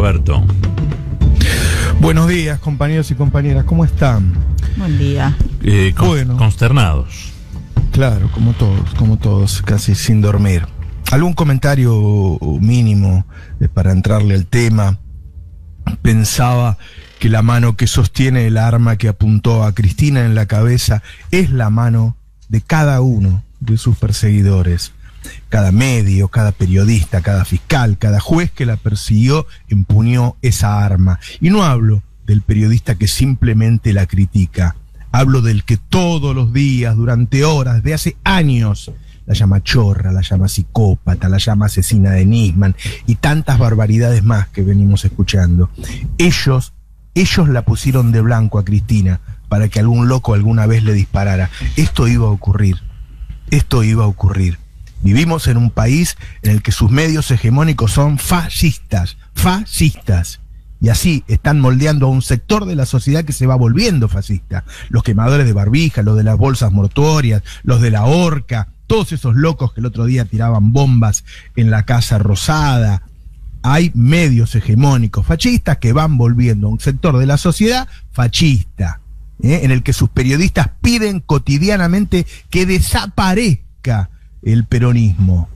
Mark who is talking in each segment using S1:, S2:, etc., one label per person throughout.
S1: Roberto.
S2: Buenos días, compañeros y compañeras, ¿cómo están?
S3: Buen día.
S2: Bueno.
S1: Consternados.
S2: Claro, como todos, casi sin dormir. ¿Algún comentario mínimo para entrarle al tema? Pensaba que la mano que sostiene el arma que apuntó a Cristina en la cabeza es la mano de cada uno de sus perseguidores. Cada medio, cada periodista, cada fiscal, cada juez que la persiguió empuñó esa arma. Y no hablo del periodista que simplemente la critica. Hablo del que todos los días, durante horas, de hace años, la llama chorra, la llama psicópata, la llama asesina de Nisman y tantas barbaridades más que venimos escuchando. Ellos la pusieron de blanco a Cristina para que algún loco alguna vez le disparara. Esto iba a ocurrir. Vivimos en un país en el que sus medios hegemónicos son fascistas. Y así están moldeando a un sector de la sociedad que se va volviendo fascista. Los quemadores de barbija, los de las bolsas mortuorias, los de la horca, todos esos locos que el otro día tiraban bombas en la Casa Rosada. Hay medios hegemónicos fascistas que van volviendo a un sector de la sociedad fascista, en el que sus periodistas piden cotidianamente que desaparezca el peronismo.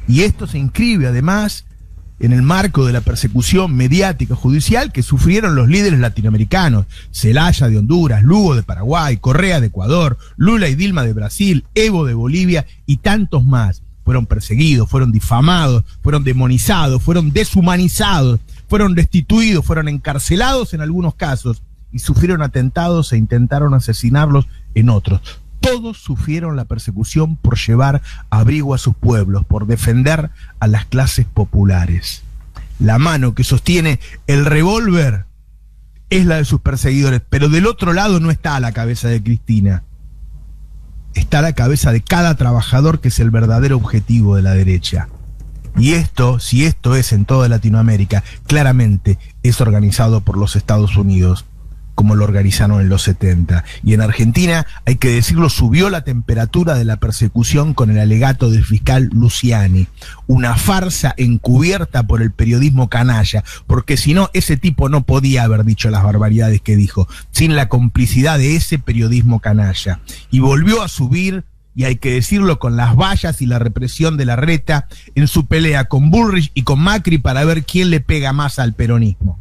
S2: Y esto se inscribe además en el marco de la persecución mediática judicial que sufrieron los líderes latinoamericanos: Zelaya de Honduras, Lugo de Paraguay, Correa de Ecuador, Lula y Dilma de Brasil, Evo de Bolivia y tantos más. Fueron perseguidos, fueron difamados, fueron demonizados, fueron deshumanizados, fueron destituidos, fueron encarcelados en algunos casos y sufrieron atentados e intentaron asesinarlos en otros. Todos sufrieron la persecución por llevar abrigo a sus pueblos, por defender a las clases populares. La mano que sostiene el revólver es la de sus perseguidores, pero del otro lado no está la cabeza de Cristina. Está la cabeza de cada trabajador, que es el verdadero objetivo de la derecha. Y esto, si esto es en toda Latinoamérica, claramente es organizado por los Estados Unidos, como lo organizaron en los 70. Y en Argentina, hay que decirlo, subió la temperatura de la persecución con el alegato del fiscal Luciani. Una farsa encubierta por el periodismo canalla, porque si no, ese tipo no podía haber dicho las barbaridades que dijo, sin la complicidad de ese periodismo canalla. Y volvió a subir, y hay que decirlo, con las vallas y la represión de Larreta, en su pelea con Bullrich y con Macri para ver quién le pega más al peronismo.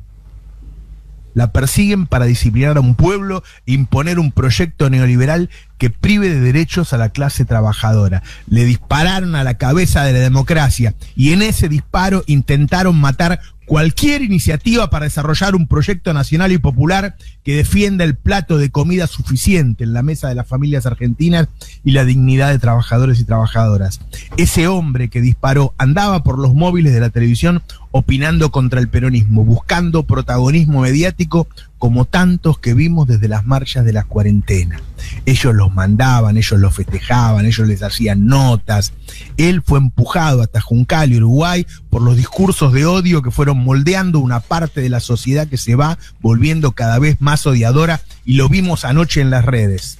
S2: La persiguen para disciplinar a un pueblo e imponer un proyecto neoliberal que prive de derechos a la clase trabajadora. Le dispararon a la cabeza de la democracia y en ese disparo intentaron matar cualquier iniciativa para desarrollar un proyecto nacional y popular que defienda el plato de comida suficiente en la mesa de las familias argentinas y la dignidad de trabajadores y trabajadoras. Ese hombre que disparó andaba por los móviles de la televisión opinando contra el peronismo, buscando protagonismo mediático como tantos que vimos desde las marchas de la cuarentena. Ellos los mandaban, ellos los festejaban, ellos les hacían notas. Él fue empujado hasta Juncal y Uruguay por los discursos de odio que fueron moldeando una parte de la sociedad que se va volviendo cada vez más odiadora, y lo vimos anoche en las redes.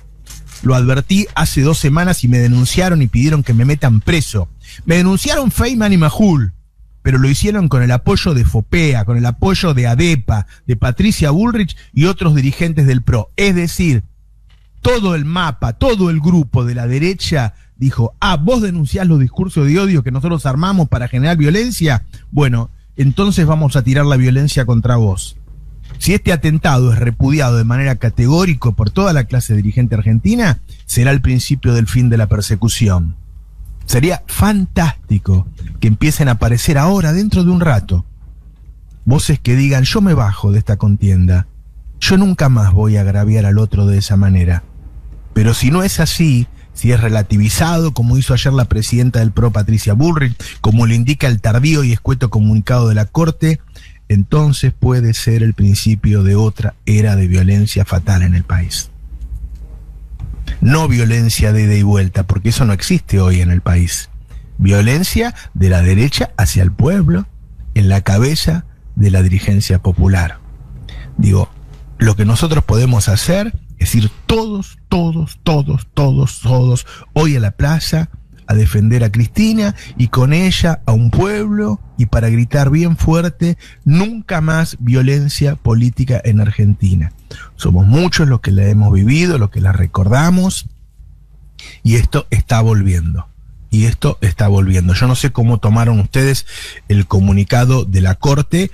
S2: Lo advertí hace 2 semanas y me denunciaron y pidieron que me metan preso. Me denunciaron Feynman y Majul, pero lo hicieron con el apoyo de FOPEA, con el apoyo de ADEPA, de Patricia Bullrich y otros dirigentes del PRO. Es decir, todo el mapa, todo el grupo de la derecha dijo: vos denunciás los discursos de odio que nosotros armamos para generar violencia, bueno, entonces vamos a tirar la violencia contra vos. Si este atentado es repudiado de manera categórica por toda la clase dirigente argentina, será el principio del fin de la persecución. Sería fantástico que empiecen a aparecer ahora, dentro de un rato, voces que digan: yo me bajo de esta contienda, yo nunca más voy a agraviar al otro de esa manera. Pero si no es así, si es relativizado, como hizo ayer la presidenta del PRO, Patricia Bullrich, como lo indica el tardío y escueto comunicado de la Corte, entonces puede ser el principio de otra era de violencia fatal en el país. No violencia de ida y vuelta, porque eso no existe hoy en el país. Violencia de la derecha hacia el pueblo, en la cabeza de la dirigencia popular. Digo, lo que nosotros podemos hacer es ir todos, hoy a la plaza, a defender a Cristina y con ella a un pueblo y para gritar bien fuerte, nunca más violencia política en Argentina. Somos muchos los que la hemos vivido, los que la recordamos, y esto está volviendo. Y esto está volviendo. Yo no sé cómo tomaron ustedes el comunicado de la Corte.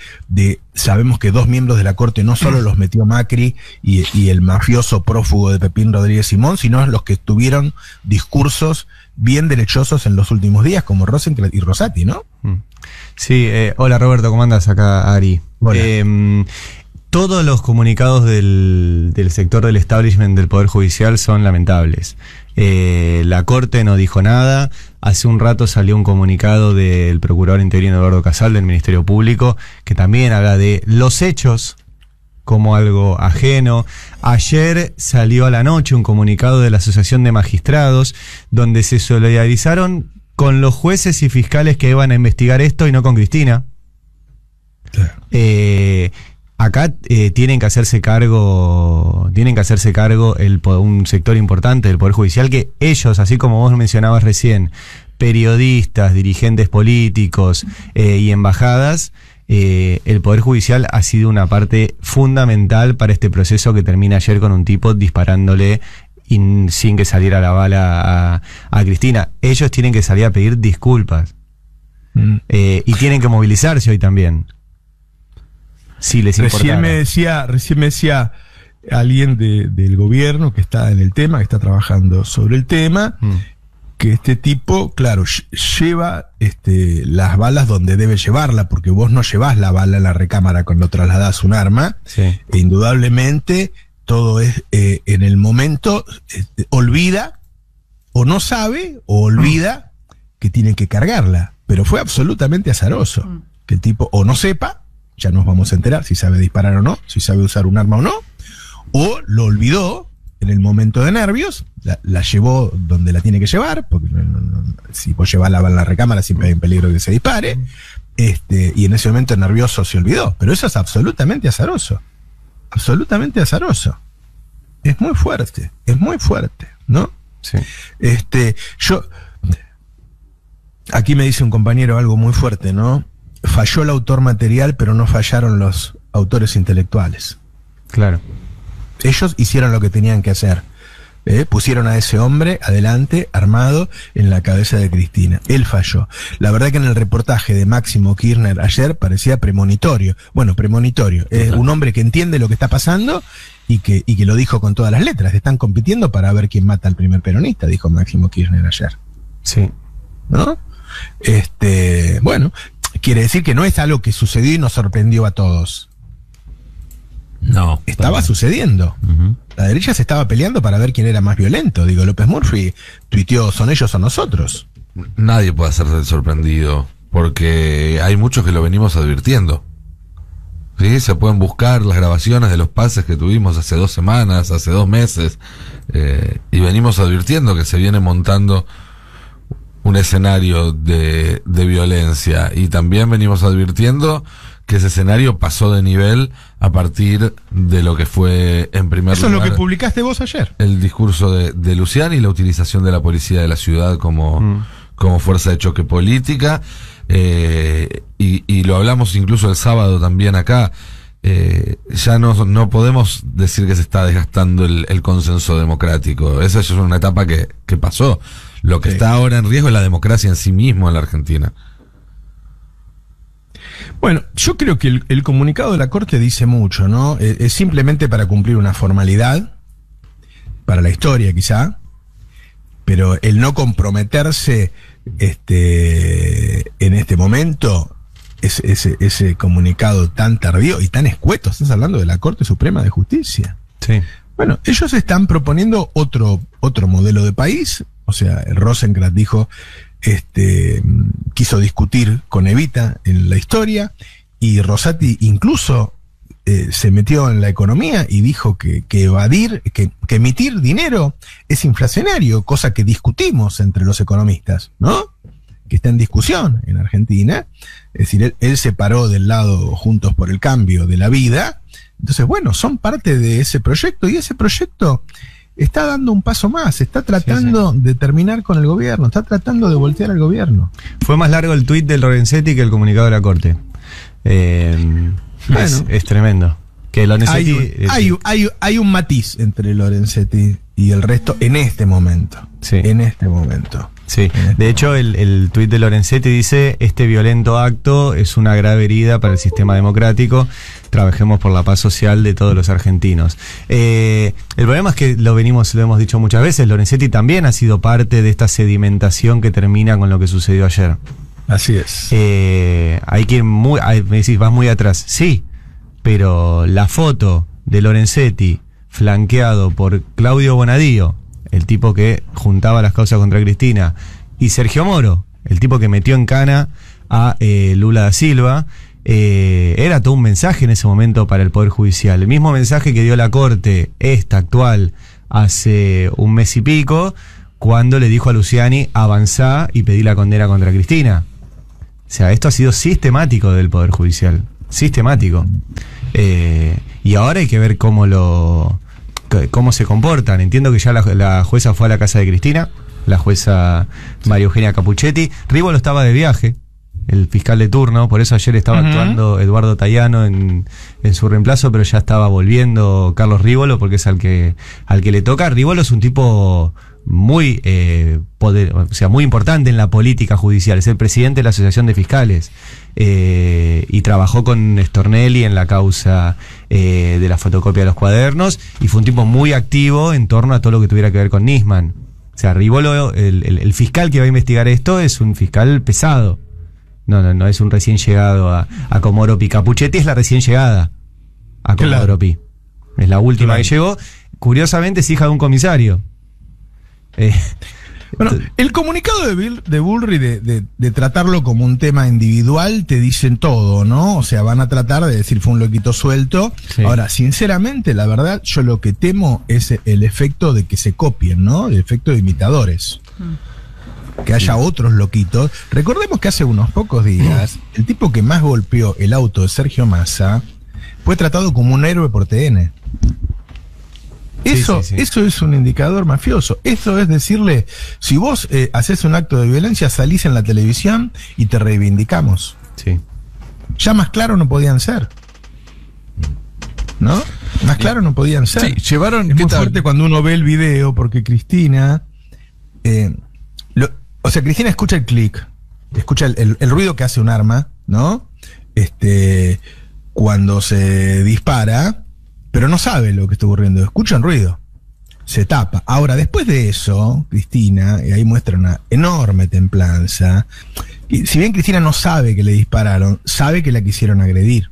S2: Sabemos que 2 miembros de la Corte no solo los metió Macri y el mafioso prófugo de Pepín Rodríguez Simón, sino los que tuvieron discursos bien derechosos en los últimos días, como Rosenkrantz y Rosati, ¿no?
S1: Sí, hola Roberto, ¿cómo andás? Acá Ari.
S2: Hola.
S1: Todos los comunicados del sector del establishment del Poder Judicial son lamentables. La Corte no dijo nada. Hace un rato salió un comunicado del Procurador Interino Eduardo Casal del Ministerio Público, que también habla de los hechos como algo ajeno. Ayer salió a la noche un comunicado de la Asociación de Magistrados, donde se solidarizaron con los jueces y fiscales que iban a investigar esto y no con Cristina.
S2: Claro.
S1: Acá tienen que hacerse cargo un sector importante del Poder Judicial, que ellos, así como vos mencionabas recién, periodistas, dirigentes políticos y embajadas, el Poder Judicial ha sido una parte fundamental para este proceso que termina ayer con un tipo disparándole sin que saliera la bala a Cristina. Ellos tienen que salir a pedir disculpas y tienen que movilizarse hoy también. Sí, les
S2: recién me decía alguien del gobierno que está en el tema, que está trabajando sobre el tema, que este tipo, claro, lleva las balas donde debe llevarla, porque vos no llevás la bala en la recámara cuando trasladás un arma.
S1: Sí.
S2: E indudablemente todo es en el momento, olvida, o no sabe, o olvida que tiene que cargarla. Pero fue absolutamente azaroso que el tipo o no sepa, ya nos vamos a enterar si sabe disparar o no, si sabe usar un arma o no, o lo olvidó en el momento de nervios, la llevó donde la tiene que llevar, porque si vos llevas la bala en la recámara siempre hay un peligro de que se dispare, y en ese momento nervioso se olvidó. Pero eso es absolutamente azaroso, es muy fuerte, ¿no?
S1: Sí.
S2: Aquí me dice un compañero algo muy fuerte, ¿no? Falló el autor material, pero no fallaron los autores intelectuales.
S1: Claro.
S2: Ellos hicieron lo que tenían que hacer. Pusieron a ese hombre adelante, armado, en la cabeza de Cristina. Él falló. La verdad que en el reportaje de Máximo Kirchner ayer parecía premonitorio. Bueno, premonitorio. Es un hombre que entiende lo que está pasando y que lo dijo con todas las letras. Están compitiendo para ver quién mata al primer peronista, dijo Máximo Kirchner ayer.
S1: Sí.
S2: ¿No? Bueno, quiere decir que no es algo que sucedió y nos sorprendió a todos.
S3: No.
S2: Estaba sucediendo. La derecha se estaba peleando para ver quién era más violento. Digo, López Murphy tuiteó, ¿son ellos o nosotros?
S3: Nadie puede hacerse sorprendido, porque hay muchos que lo venimos advirtiendo. ¿Sí? Se pueden buscar las grabaciones de los pases que tuvimos hace 2 semanas, hace 2 meses, y venimos advirtiendo que se viene montando un escenario de violencia, y también venimos advirtiendo que ese escenario pasó de nivel a partir de lo que fue en primer lugar.
S2: Eso es lo que publicaste vos ayer.
S3: El discurso de Luciani y la utilización de la policía de la ciudad como fuerza de choque política, y lo hablamos incluso el sábado también acá. Ya no podemos decir que se está desgastando el consenso democrático. Esa es una etapa que pasó. Lo que está ahora en riesgo es la democracia en sí mismo en la Argentina.
S2: Bueno, yo creo que el comunicado de la Corte dice mucho, ¿no? Es simplemente para cumplir una formalidad, para la historia quizá, pero el no comprometerse en este momento, ese comunicado tan tardío y tan escueto, estás hablando de la Corte Suprema de Justicia.
S1: Sí.
S2: Bueno, ellos están proponiendo otro modelo de país. O sea, Rosenkrantz dijo, quiso discutir con Evita en la historia, y Rosati incluso se metió en la economía y dijo que emitir dinero es inflacionario, cosa que discutimos entre los economistas, ¿no? Que está en discusión en Argentina. Es decir, él se paró del lado Juntos por el Cambio de la vida. Entonces, bueno, son parte de ese proyecto, y ese proyecto está dando un paso más, está tratando de terminar con el gobierno, está tratando de voltear al gobierno.
S1: Fue más largo el tuit de Lorenzetti que el comunicado de la Corte. Es tremendo. Que Lorenzetti,
S2: hay un matiz entre Lorenzetti y el resto en este momento.
S1: Sí.
S2: En este momento.
S1: Sí, de hecho el tuit de Lorenzetti dice: este violento acto es una grave herida para el sistema democrático, trabajemos por la paz social de todos los argentinos. El problema es que lo hemos dicho muchas veces, Lorenzetti también ha sido parte de esta sedimentación que termina con lo que sucedió ayer.
S2: Así es.
S1: Hay que ir me decís, vas muy atrás, sí, pero la foto de Lorenzetti flanqueado por Claudio Bonadío, el tipo que juntaba las causas contra Cristina, y Sergio Moro, el tipo que metió en cana a Lula da Silva, era todo un mensaje en ese momento para el Poder Judicial. El mismo mensaje que dio la Corte, esta actual, hace un mes y pico, cuando le dijo a Luciani: avanzá y pedí la condena contra Cristina. O sea, esto ha sido sistemático del Poder Judicial. Sistemático. Y ahora hay que ver cómo se comportan. Entiendo que ya la jueza fue a la casa de Cristina, la jueza María Eugenia Capuchetti. Rívolo estaba de viaje, el fiscal de turno, por eso ayer estaba actuando Eduardo Tayano en su reemplazo, pero ya estaba volviendo Carlos Rívolo, porque es al que le toca. Rívolo es un tipo muy muy importante en la política judicial, es el presidente de la Asociación de Fiscales, y trabajó con Stornelli en la causa de la fotocopia de los cuadernos, y fue un tipo muy activo en torno a todo lo que tuviera que ver con Nisman. O sea, Rívolo, el fiscal que va a investigar esto, es un fiscal pesado. No es un recién llegado a Comodoro Pi. Capuchetti es la recién llegada a Comodoro Pi. Es la última que llegó. Curiosamente es hija de un comisario.
S2: Bueno, el comunicado de Bullrich de tratarlo como un tema individual te dicen todo, ¿no? O sea, van a tratar de decir fue un loquito suelto. Sí. Ahora, sinceramente, la verdad, yo lo que temo es el efecto de que se copien, ¿no? El efecto de imitadores. Que haya otros loquitos. Recordemos que hace unos pocos días, el tipo que más golpeó el auto de Sergio Massa fue tratado como un héroe por TN. Eso es un indicador mafioso. Eso es decirle, si vos haces un acto de violencia, salís en la televisión y te reivindicamos.
S1: Sí.
S2: Ya más claro no podían ser. ¿No? Más claro no podían ser.
S4: Sí, llevaron...
S2: Es muy fuerte cuando uno ve el video, porque Cristina... Cristina escucha el clic, escucha el ruido que hace un arma, ¿no? Cuando se dispara... pero no sabe lo que está ocurriendo, escucha un ruido, se tapa. Ahora, después de eso, Cristina, y ahí muestra una enorme templanza, y si bien Cristina no sabe que le dispararon, sabe que la quisieron agredir,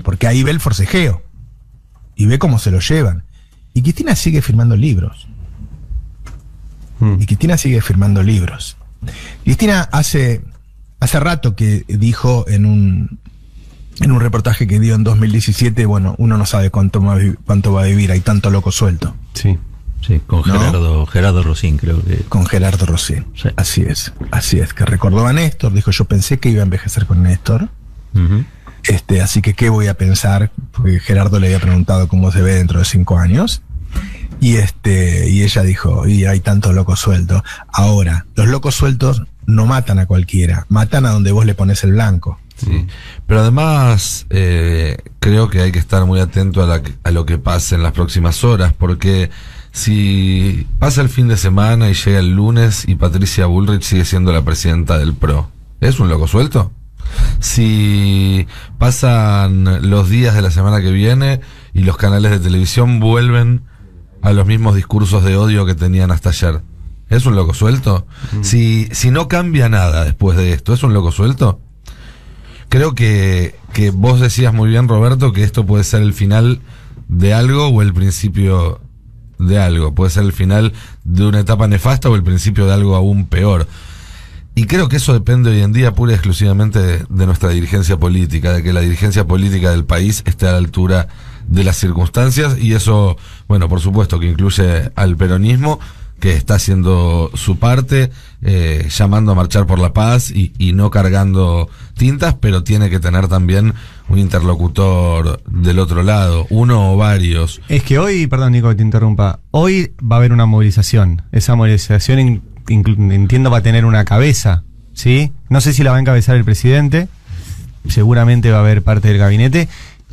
S2: porque ahí ve el forcejeo, y ve cómo se lo llevan. Y Cristina sigue firmando libros. Cristina hace rato que dijo en un reportaje que dio en 2017, bueno, uno no sabe cuánto va a vivir, hay tanto loco suelto.
S1: Sí,
S4: con Gerardo Rosín, creo que.
S2: Con Gerardo Rosín, sí. Así es, que recordó a Néstor, dijo: yo pensé que iba a envejecer con Néstor, así que ¿qué voy a pensar? Porque Gerardo le había preguntado cómo se ve dentro de 5 años, y ella dijo: y hay tanto loco suelto. Ahora, los locos sueltos no matan a cualquiera, matan a donde vos le pones el blanco.
S3: Sí, pero además creo que hay que estar muy atento a lo que pase en las próximas horas, porque si pasa el fin de semana y llega el lunes y Patricia Bullrich sigue siendo la presidenta del PRO, ¿es un loco suelto? Si pasan los días de la semana que viene y los canales de televisión vuelven a los mismos discursos de odio que tenían hasta ayer, ¿es un loco suelto? Si no cambia nada después de esto, ¿es un loco suelto? Creo que vos decías muy bien, Roberto, que esto puede ser el final de algo o el principio de algo. Puede ser el final de una etapa nefasta o el principio de algo aún peor. Y creo que eso depende hoy en día pura y exclusivamente de nuestra dirigencia política, de que la dirigencia política del país esté a la altura de las circunstancias, y eso, bueno, por supuesto que incluye al peronismo, que está haciendo su parte, llamando a marchar por la paz y no cargando tintas, pero tiene que tener también un interlocutor del otro lado, uno o varios.
S1: Es que hoy, perdón Nico que te interrumpa, hoy va a haber una movilización. Esa movilización entiendo va a tener una cabeza, ¿sí? No sé si la va a encabezar el presidente, seguramente va a haber parte del gabinete.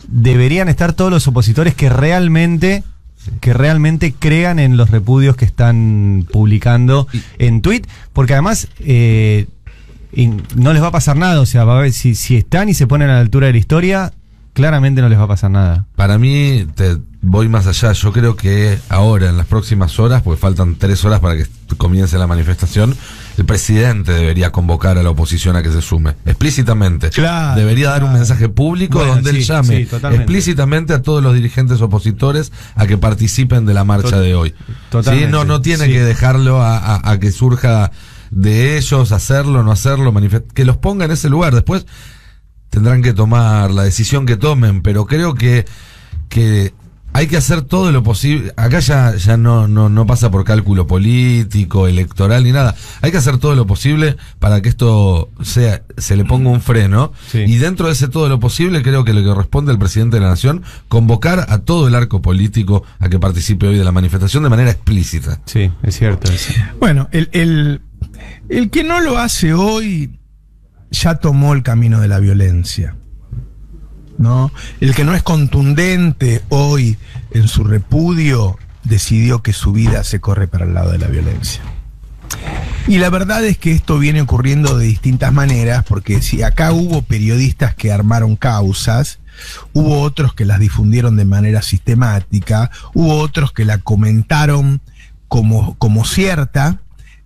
S1: Deberían estar todos los opositores que realmente crean en los repudios que están publicando en tweet, porque además no les va a pasar nada, o sea, va a ver, si están y se ponen a la altura de la historia, claramente no les va a pasar nada.
S3: Para mí, te voy más allá, yo creo que ahora, en las próximas horas, porque faltan 3 horas para que comience la manifestación, el presidente debería convocar a la oposición a que se sume, explícitamente.
S2: Claro,
S3: debería dar un mensaje público donde él llame explícitamente a todos los dirigentes opositores a que participen de la marcha de hoy. ¿Sí? No tiene que dejarlo a que surja de ellos, hacerlo, no hacerlo, que los ponga en ese lugar. Después tendrán que tomar la decisión que tomen, pero creo que hay que hacer todo lo posible. Acá ya no pasa por cálculo político, electoral ni nada. Hay que hacer todo lo posible para que esto se le ponga un freno. Sí. Y dentro de ese todo lo posible, creo que le corresponde al presidente de la Nación convocar a todo el arco político a que participe hoy de la manifestación de manera explícita.
S1: Sí, es cierto eso.
S2: Bueno, el que no lo hace hoy ya tomó el camino de la violencia, ¿no? El que no es contundente hoy en su repudio decidió que su vida se corre para el lado de la violencia. Y la verdad es que esto viene ocurriendo de distintas maneras, porque si acá hubo periodistas que armaron causas, hubo otros que las difundieron de manera sistemática, hubo otros que la comentaron como cierta,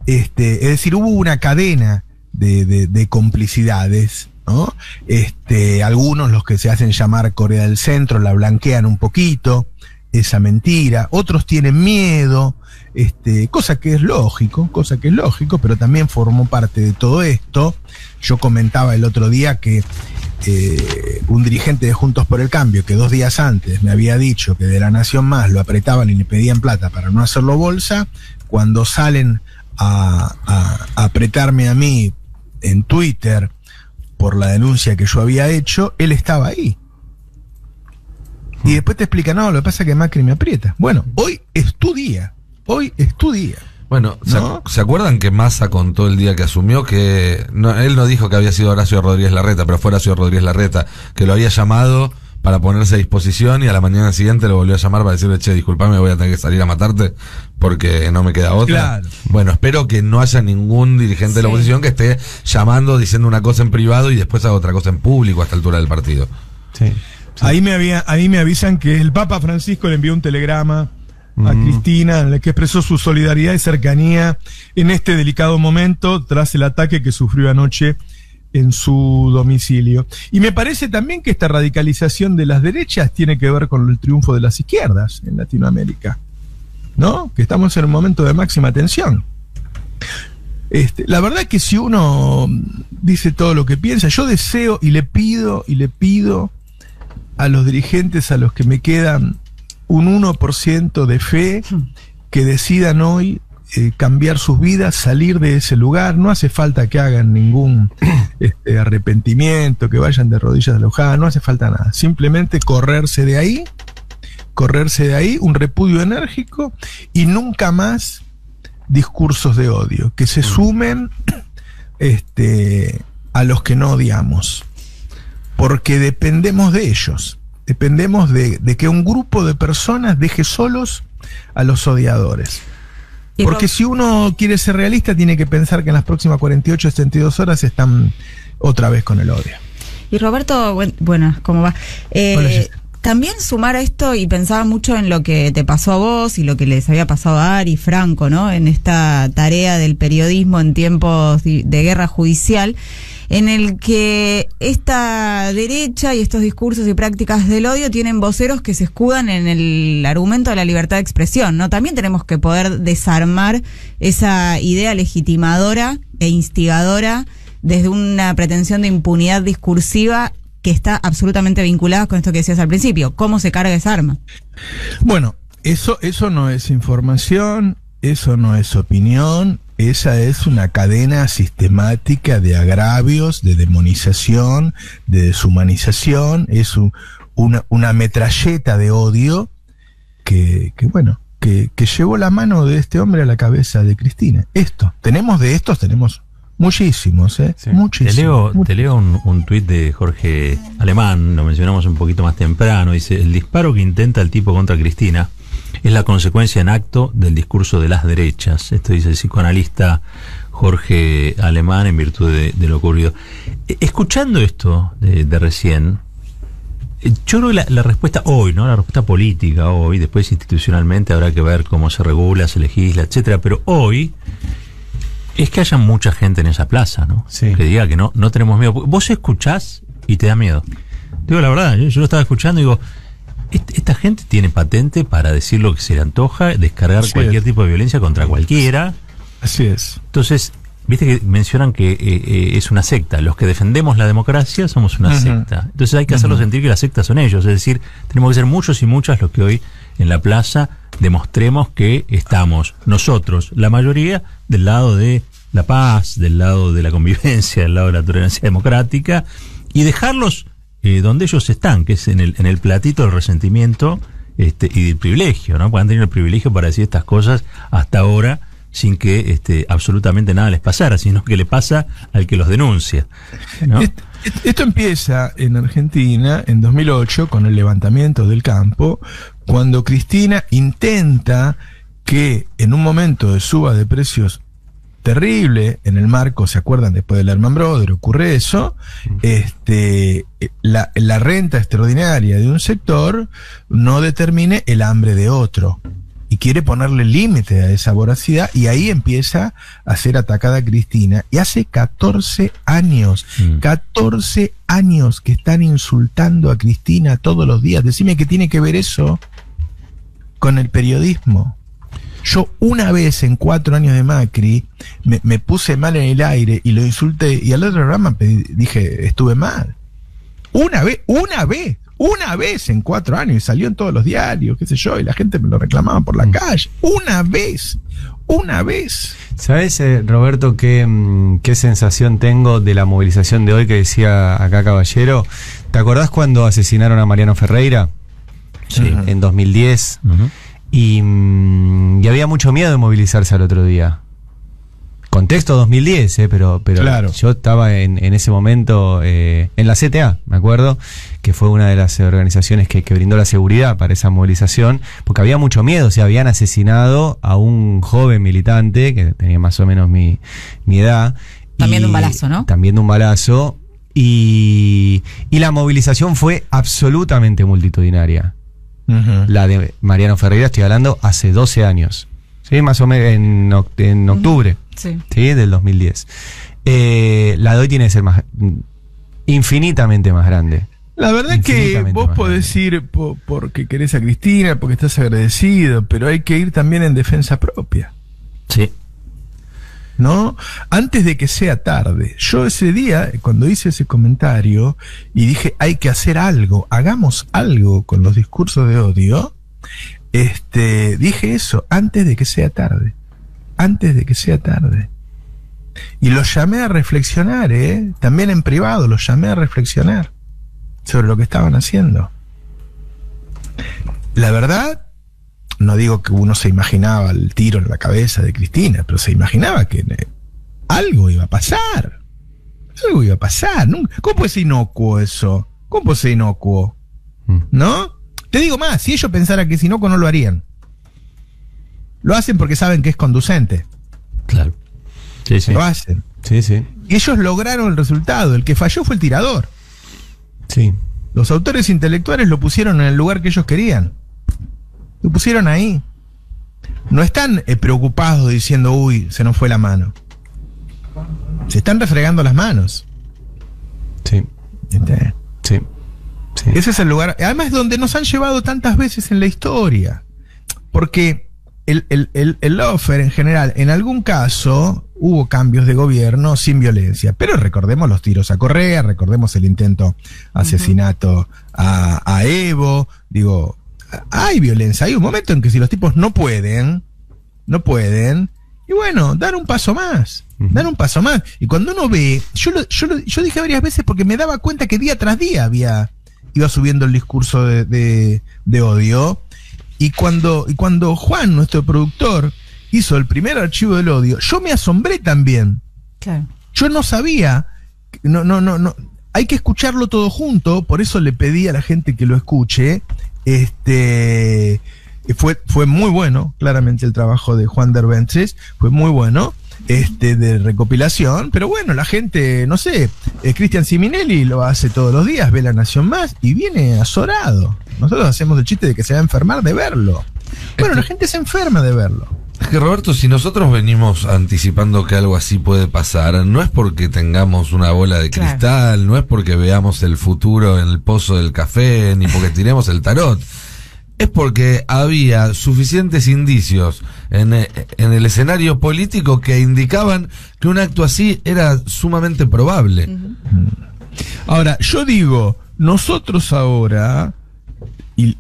S2: es decir, hubo una cadena de complicidades, ¿no? Algunos, los que se hacen llamar Corea del Centro, la blanquean un poquito, esa mentira. Otros tienen miedo, cosa que es lógico, pero también formó parte de todo esto. Yo comentaba el otro día que un dirigente de Juntos por el Cambio, que 2 días antes me había dicho que de La Nación Más lo apretaban y le pedían plata para no hacerlo bolsa, cuando salen a apretarme a mí en Twitter por la denuncia que yo había hecho, él estaba ahí. Y después te explica, no, lo que pasa es que Macri me aprieta. Bueno, hoy es tu día.
S3: Bueno,
S2: ¿no?
S3: ¿Se acuerdan que Massa contó el día que asumió que él no dijo que había sido Horacio Rodríguez Larreta, pero fue Horacio Rodríguez Larreta, que lo había llamado para ponerse a disposición y a la mañana siguiente lo volvió a llamar para decirle, che, disculpame, voy a tener que salir a matarte porque no me queda otra?
S2: Claro.
S3: Bueno, espero que no haya ningún dirigente de la oposición que esté llamando, diciendo una cosa en privado y después haga otra cosa en público a esta altura del partido.
S1: Sí.
S2: Ahí me avisan que el Papa Francisco le envió un telegrama a Cristina en el que expresó su solidaridad y cercanía en este delicado momento tras el ataque que sufrió anoche en su domicilio. Y me parece también que esta radicalización de las derechas tiene que ver con el triunfo de las izquierdas en Latinoamérica, ¿no? Que estamos en un momento de máxima tensión. La verdad que si uno dice todo lo que piensa, yo deseo y le pido a los dirigentes a los que me quedan un 1% de fe que decidan hoy cambiar sus vidas, salir de ese lugar. No hace falta que hagan ningún arrepentimiento, que vayan de rodillas alojadas, no hace falta nada. Simplemente correrse de ahí, un repudio enérgico y nunca más discursos de odio, que se sumen a los que no odiamos, porque dependemos de ellos, dependemos de que un grupo de personas deje solos a los odiadores. Porque si uno quiere ser realista, tiene que pensar que en las próximas 48 o 72 horas están otra vez con el odio.
S5: Y Roberto, bueno, ¿cómo va? También sumar a esto, y pensaba mucho en lo que te pasó a vos y lo que les había pasado a Ari Franco, ¿no? En esta tarea del periodismo en tiempos de guerra judicial, en el que esta derecha y estos discursos y prácticas del odio tienen voceros que se escudan en el argumento de la libertad de expresión, ¿no? También tenemos que poder desarmar esa idea legitimadora e instigadora desde una pretensión de impunidad discursiva que está absolutamente vinculada con esto que decías al principio. ¿Cómo se carga esa arma?
S2: Bueno, eso no es información, eso no es opinión, esa es una cadena sistemática de agravios, de demonización, de deshumanización, es una metralleta de odio que llevó la mano de este hombre a la cabeza de Cristina. Tenemos muchísimos,
S4: Sí.
S2: Muchísimos.
S4: Te leo un tuit de Jorge Alemán, lo mencionamos un poquito más temprano, dice: el disparo que intenta el tipo contra Cristina es la consecuencia en acto del discurso de las derechas. Esto dice el psicoanalista Jorge Alemán en virtud de lo ocurrido. Escuchando esto de recién, yo creo que la respuesta hoy, ¿no? La respuesta política hoy, después institucionalmente habrá que ver cómo se regula, se legisla, etcétera, pero hoy es que haya mucha gente en esa plaza, ¿no?
S1: Sí.
S4: Que diga que no tenemos miedo. Vos escuchás y te da miedo. Digo la verdad, yo lo estaba escuchando y digo, esta gente tiene patente para decir lo que se le antoja, descargar cualquier tipo de violencia contra cualquiera.
S2: Así es.
S4: Entonces, viste que mencionan que es una secta. Los que defendemos la democracia somos una secta. Entonces hay que hacerlo sentir que las sectas son ellos. Es decir, tenemos que ser muchos y muchas los que hoy en la plaza demostremos que estamos nosotros, la mayoría, del lado de la paz, del lado de la convivencia, del lado de la tolerancia democrática, y dejarlos donde ellos están, que es en el platito del resentimiento y del privilegio, ¿no? Porque han tenido el privilegio para decir estas cosas hasta ahora sin que absolutamente nada les pasara, sino que le pasa al que los denuncia, ¿no?
S2: Esto empieza en Argentina en 2008 con el levantamiento del campo, cuando Cristina intenta que en un momento de suba de precios terrible, en el marco, ¿se acuerdan? Después del Lehman Brothers ocurre eso, la renta extraordinaria de un sector no determine el hambre de otro. Y quiere ponerle límite a esa voracidad, y ahí empieza a ser atacada Cristina. Y hace 14 años, 14 años que están insultando a Cristina todos los días. Decime qué tiene que ver eso con el periodismo. Yo una vez en 4 años de Macri me puse mal en el aire y lo insulté, y al otro programa dije, estuve mal. Una vez en 4 años, y salió en todos los diarios, qué sé yo, y la gente me lo reclamaba por la calle. Una vez.
S1: ¿Sabes, Roberto, qué sensación tengo de la movilización de hoy que decía acá Caballero? ¿Te acordás cuando asesinaron a Mariano Ferreira?
S4: Sí.
S1: En 2010.
S4: Uh-huh.
S1: Y había mucho miedo de movilizarse al otro día. Contexto 2010, pero
S2: claro.
S1: Yo estaba en ese momento en la CTA, me acuerdo, que fue una de las organizaciones que brindó la seguridad para esa movilización, porque había mucho miedo. O sea, habían asesinado a un joven militante que tenía más o menos mi edad.
S5: También de un balazo, ¿no?
S1: También de un balazo. Y la movilización fue absolutamente multitudinaria. Uh-huh. La de Mariano Ferreira, estoy hablando hace 12 años. Sí, más o menos en octubre.
S5: Sí.
S1: Sí, del 2010. La de hoy tiene que ser infinitamente más grande.
S2: La verdad es que vos podés ir porque querés a Cristina, porque estás agradecido, pero hay que ir también en defensa propia.
S4: Sí.
S2: ¿No? Antes de que sea tarde. Yo ese día, cuando hice ese comentario y dije, hay que hacer algo, hagamos algo con los discursos de odio, dije eso, antes de que sea tarde. Antes de que sea tarde. Y los llamé a reflexionar, también en privado, los llamé a reflexionar sobre lo que estaban haciendo. La verdad, no digo que uno se imaginaba el tiro en la cabeza de Cristina, pero se imaginaba que algo iba a pasar. Algo iba a pasar. ¿Cómo puede ser inocuo eso? ¿Cómo puede ser inocuo? ¿No? Te digo más, si ellos pensaran que es inocuo, no lo harían. Lo hacen porque saben que es conducente.
S4: Claro. Sí, sí.
S2: Lo hacen.
S1: Sí, sí.
S2: Y ellos lograron el resultado. El que falló fue el tirador.
S1: Sí.
S2: Los autores intelectuales lo pusieron en el lugar que ellos querían. Lo pusieron ahí. No están preocupados diciendo, uy, se nos fue la mano. Se están refregando las manos.
S1: Sí.
S2: ¿Entendés?
S1: Sí. Sí.
S2: Ese es el lugar, además donde nos han llevado tantas veces en la historia. Porque el lawfare en general, en algún caso, hubo cambios de gobierno sin violencia. Pero recordemos los tiros a Correa, recordemos el intento asesinato a Evo. Digo, hay violencia, hay un momento en que si los tipos no pueden, no pueden, y bueno, dar un paso más. Dar un paso más. Y cuando uno ve, yo dije varias veces porque me daba cuenta que día tras día iba subiendo el discurso de odio. Y cuando Juan, nuestro productor, hizo el primer archivo del odio, yo me asombré también.
S5: Claro.
S2: Yo no sabía, no, hay que escucharlo todo junto, por eso le pedí a la gente que lo escuche. Fue muy bueno, claramente el trabajo de Juan Derbenches, fue muy bueno. De recopilación, pero bueno, la gente, no sé, Cristian Siminelli lo hace todos los días, ve La Nación Más y viene azorado. Nosotros hacemos el chiste de que se va a enfermar de verlo. Bueno, la gente se enferma de verlo.
S3: Es que, Roberto, si nosotros venimos anticipando que algo así puede pasar, no es porque tengamos una bola de cristal, no es porque veamos el futuro en el pozo del café, ni porque tiremos el tarot. Es porque había suficientes indicios en el escenario político que indicaban que un acto así era sumamente probable.
S2: Ahora, yo digo, nosotros ahora, y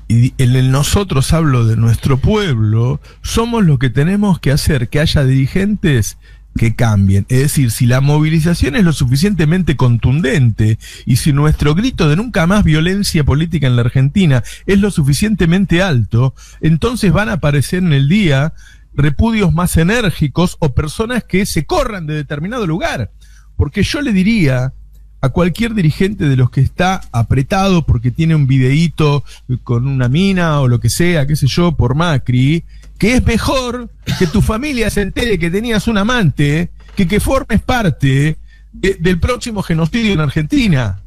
S2: en el nosotros hablo de nuestro pueblo, somos los que tenemos que hacer que haya dirigentes que cambien. Es decir, si la movilización es lo suficientemente contundente y si nuestro grito de nunca más violencia política en la Argentina es lo suficientemente alto, entonces van a aparecer en el día repudios más enérgicos o personas que se corran de determinado lugar. Porque yo le diría a cualquier dirigente de los que está apretado porque tiene un videíto con una mina o lo que sea, qué sé yo, por Macri, que es mejor que tu familia se entere que tenías un amante que formes parte del próximo genocidio en Argentina.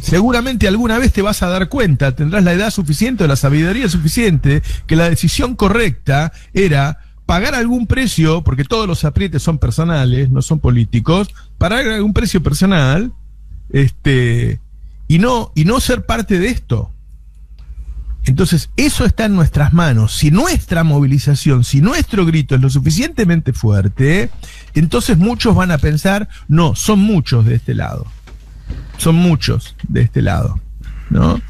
S2: Seguramente alguna vez te vas a dar cuenta, tendrás la edad suficiente o la sabiduría suficiente, que la decisión correcta era pagar algún precio, porque todos los aprietes son personales, no son políticos, pagar algún precio personal, y no ser parte de esto. Entonces, eso está en nuestras manos. Si nuestra movilización, si nuestro grito es lo suficientemente fuerte, entonces muchos van a pensar, no, son muchos de este lado. Son muchos de este lado, ¿no?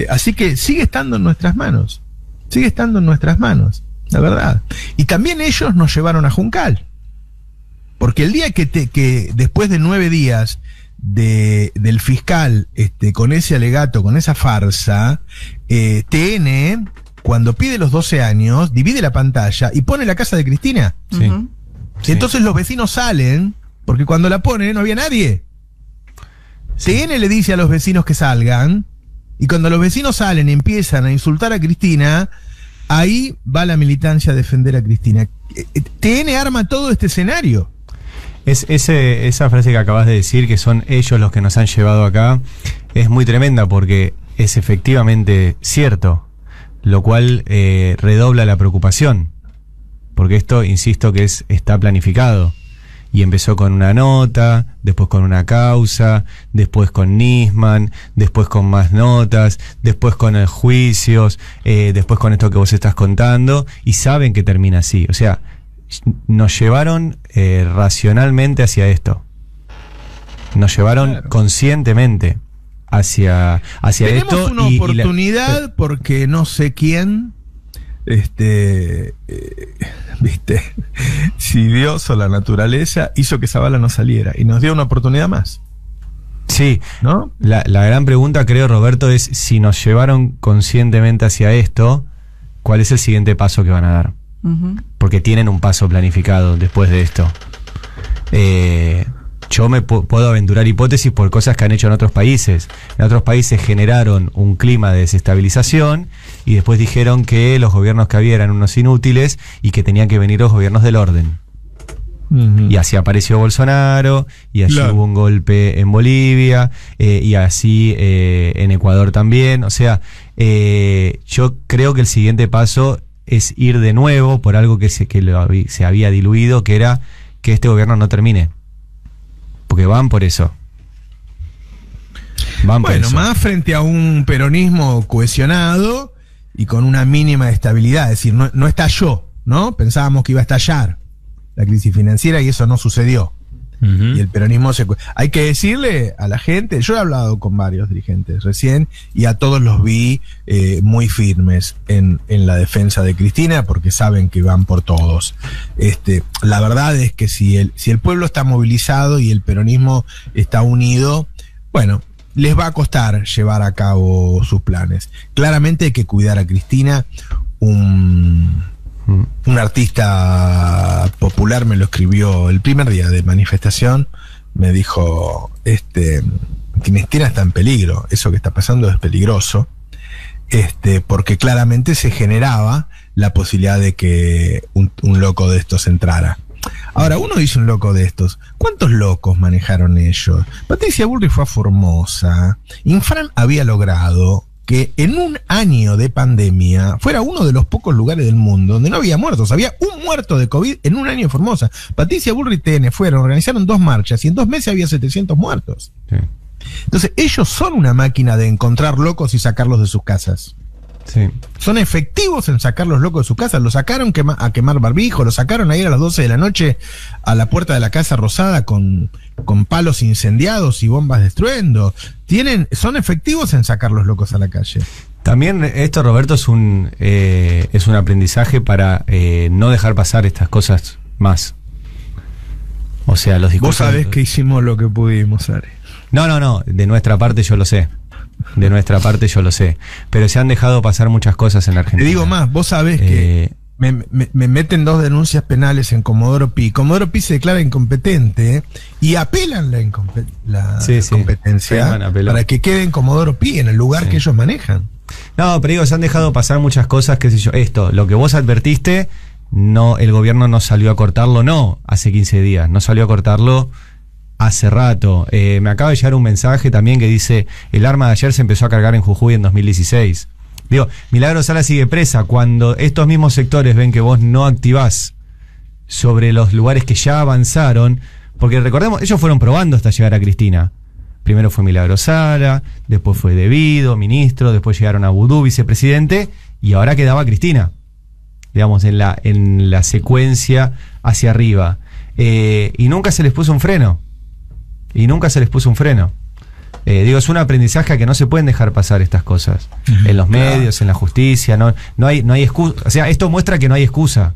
S2: Así que sigue estando en nuestras manos. Sigue estando en nuestras manos, la verdad. Y también ellos nos llevaron a Juncal. Porque el día que después de 9 días del fiscal con ese alegato, con esa farsa, TN, cuando pide los 12 años, divide la pantalla y pone la casa de Cristina.
S1: Sí.
S2: Sí. Entonces los vecinos salen, porque cuando la pone no había nadie. Sí. TN le dice a los vecinos que salgan, y cuando los vecinos salen y empiezan a insultar a Cristina, ahí va la militancia a defender a Cristina. TN arma todo este escenario.
S1: Esa frase que acabas de decir, que son ellos los que nos han llevado acá, es muy tremenda porque es efectivamente cierto, lo cual redobla la preocupación, porque esto, insisto, que está planificado. Y empezó con una nota, después con una causa, después con Nisman, después con más notas, después con juicios, después con esto que vos estás contando, y saben que termina así. O sea, nos llevaron racionalmente hacia esto. Nos llevaron conscientemente hacia esto.
S2: Tenemos una oportunidad porque no sé quién, viste, si Dios o la naturaleza hizo que esa bala no saliera y nos dio una oportunidad más.
S1: Sí,
S2: ¿no?
S1: La gran pregunta, creo, Roberto, es si nos llevaron conscientemente hacia esto, ¿cuál es el siguiente paso que van a dar? Porque tienen un paso planificado después de esto. Yo me puedo aventurar hipótesis por cosas que han hecho en otros países. En otros países generaron un clima de desestabilización y después dijeron que los gobiernos que había eran unos inútiles y que tenían que venir los gobiernos del orden. Y así apareció Bolsonaro, y así hubo un golpe en Bolivia, y así en Ecuador también. O sea, yo creo que el siguiente paso es ir de nuevo por algo que se había diluido, que era que este gobierno no termine. Porque van por eso.
S2: Bueno, más frente a un peronismo cohesionado y con una mínima estabilidad. Es decir, no estalló, ¿no? Pensábamos que iba a estallar la crisis financiera y eso no sucedió. Y el peronismo hay que decirle a la gente, yo he hablado con varios dirigentes recién y a todos los vi muy firmes en la defensa de Cristina, porque saben que van por todos. La verdad es que si el pueblo está movilizado y el peronismo está unido, bueno, les va a costar llevar a cabo sus planes. Claramente hay que cuidar a Cristina. Un artista popular me lo escribió el primer día de manifestación, me dijo, Cristina está en peligro, eso que está pasando es peligroso, porque claramente se generaba la posibilidad de que un loco de estos entrara. Ahora, uno dice un loco de estos, ¿cuántos locos manejaron ellos? Patricia Bullrich fue a Formosa, Infran había logrado que en un año de pandemia fuera uno de los pocos lugares del mundo donde no había muertos. Había un muerto de COVID en un año en Formosa. Patricia Bullrich y TN organizaron 2 marchas y en 2 meses había 700 muertos. Sí. Entonces, ellos son una máquina de encontrar locos y sacarlos de sus casas. Sí. Son efectivos en sacar los locos de sus casas. Los sacaron a quemar barbijo, los sacaron a ir a las 12 de la noche a la puerta de la Casa Rosada con palos incendiados y bombas destruyendo. Son efectivos en sacar los locos a la calle.
S1: También esto, Roberto, es un aprendizaje para no dejar pasar estas cosas más. O sea, los discursos...
S2: Vos sabés que hicimos lo que pudimos, Ari.
S1: No, de nuestra parte yo lo sé. De nuestra parte yo lo sé. Pero se han dejado pasar muchas cosas en la Argentina.
S2: Te digo más, vos sabés que me meten 2 denuncias penales en Comodoro Pi. Comodoro Pi se declara incompetente y apelan la competencia para que quede en Comodoro Pi, en el lugar que ellos manejan.
S1: No, pero digo, se han dejado pasar muchas cosas, qué sé yo. Lo que vos advertiste, no, el gobierno no salió a cortarlo, no hace 15 días, no salió a cortarlo hace rato. Me acaba de llegar un mensaje también que dice: el arma de ayer se empezó a cargar en Jujuy en 2016. Digo, Milagros Sala sigue presa. Cuando estos mismos sectores ven que vos no activás sobre los lugares que ya avanzaron, porque recordemos, ellos fueron probando hasta llegar a Cristina. Primero fue Milagros Sala, después fue Devido, ministro, después llegaron a Vudú, vicepresidente, y ahora quedaba Cristina, digamos, en la secuencia hacia arriba. Y nunca se les puso un freno. Digo, es un aprendizaje a que no se pueden dejar pasar estas cosas en los medios, en la justicia, no hay excusa. O sea, esto muestra que no hay excusa.